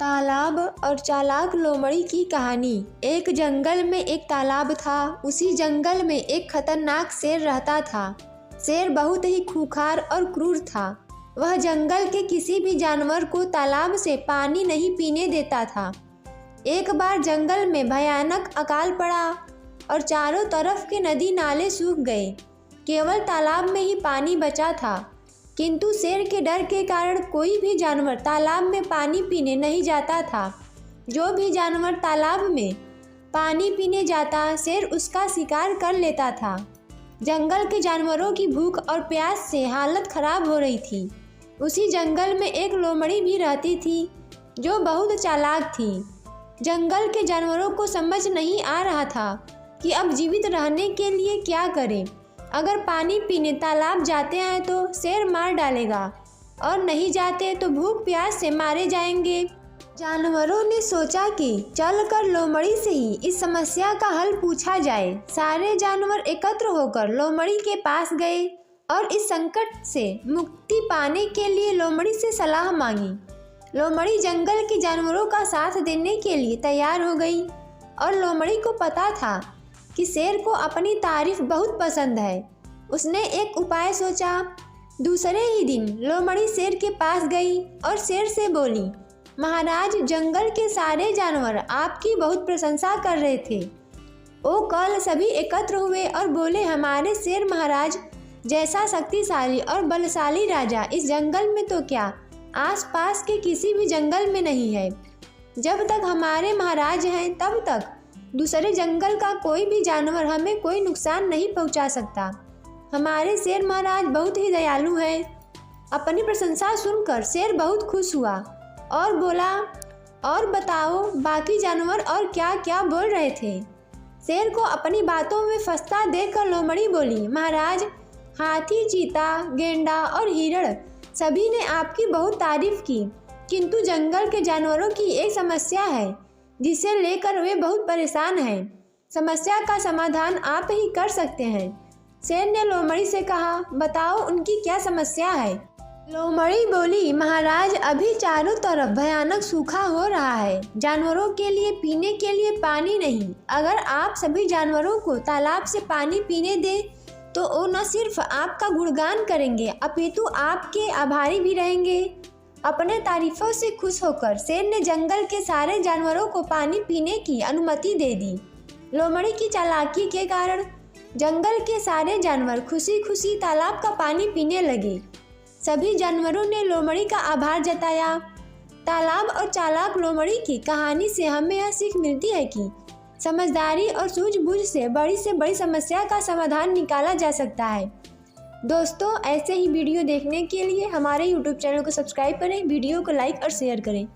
तालाब और चालाक लोमड़ी की कहानी। एक जंगल में एक तालाब था। उसी जंगल में एक खतरनाक शेर रहता था। शेर बहुत ही खूंखार और क्रूर था। वह जंगल के किसी भी जानवर को तालाब से पानी नहीं पीने देता था। एक बार जंगल में भयानक अकाल पड़ा और चारों तरफ के नदी नाले सूख गए। केवल तालाब में ही पानी बचा था, किंतु शेर के डर के कारण कोई भी जानवर तालाब में पानी पीने नहीं जाता था। जो भी जानवर तालाब में पानी पीने जाता, शेर उसका शिकार कर लेता था। जंगल के जानवरों की भूख और प्यास से हालत खराब हो रही थी। उसी जंगल में एक लोमड़ी भी रहती थी, जो बहुत चालाक थी। जंगल के जानवरों को समझ नहीं आ रहा था कि अब जीवित रहने के लिए क्या करें। अगर पानी पीने तालाब जाते हैं तो शेर मार डालेगा, और नहीं जाते तो भूख प्यास से मारे जाएंगे। जानवरों ने सोचा कि चलकर लोमड़ी से ही इस समस्या का हल पूछा जाए। सारे जानवर एकत्र होकर लोमड़ी के पास गए और इस संकट से मुक्ति पाने के लिए लोमड़ी से सलाह मांगी। लोमड़ी जंगल के जानवरों का साथ देने के लिए तैयार हो गई, और लोमड़ी को पता था कि शेर को अपनी तारीफ बहुत पसंद है। उसने एक उपाय सोचा। दूसरे ही दिन लोमड़ी शेर के पास गई और शेर से बोली, महाराज, जंगल के सारे जानवर आपकी बहुत प्रशंसा कर रहे थे। ओ कल सभी एकत्र हुए और बोले, हमारे शेर महाराज जैसा शक्तिशाली और बलशाली राजा इस जंगल में तो क्या, आसपास के किसी भी जंगल में नहीं है। जब तक हमारे महाराज हैं तब तक दूसरे जंगल का कोई भी जानवर हमें कोई नुकसान नहीं पहुंचा सकता। हमारे शेर महाराज बहुत ही दयालु हैं। अपनी प्रशंसा सुनकर शेर बहुत खुश हुआ और बोला, और बताओ बाकी जानवर और क्या क्या बोल रहे थे। शेर को अपनी बातों में फंसता देखकर लोमड़ी बोली, महाराज, हाथी, चीता, गेंडा और हिरण सभी ने आपकी बहुत तारीफ की, किंतु जंगल के जानवरों की एक समस्या है जिसे लेकर वे बहुत परेशान हैं। समस्या का समाधान आप ही कर सकते हैं। शेर ने लोमड़ी से कहा, बताओ उनकी क्या समस्या है। लोमड़ी बोली, महाराज, अभी चारों तरफ भयानक सूखा हो रहा है। जानवरों के लिए पीने के लिए पानी नहीं। अगर आप सभी जानवरों को तालाब से पानी पीने दें तो वो न सिर्फ आपका गुणगान करेंगे अपितु आपके आभारी भी रहेंगे। अपने तारीफों से खुश होकर शेर ने जंगल के सारे जानवरों को पानी पीने की अनुमति दे दी। लोमड़ी की चालाकी के कारण जंगल के सारे जानवर खुशी खुशी तालाब का पानी पीने लगे। सभी जानवरों ने लोमड़ी का आभार जताया। तालाब और चालाक लोमड़ी की कहानी से हमें यह सीख मिलती है कि समझदारी और सूझबूझ से बड़ी समस्या का समाधान निकाला जा सकता है। दोस्तों, ऐसे ही वीडियो देखने के लिए हमारे YouTube चैनल को सब्सक्राइब करें, वीडियो को लाइक और शेयर करें।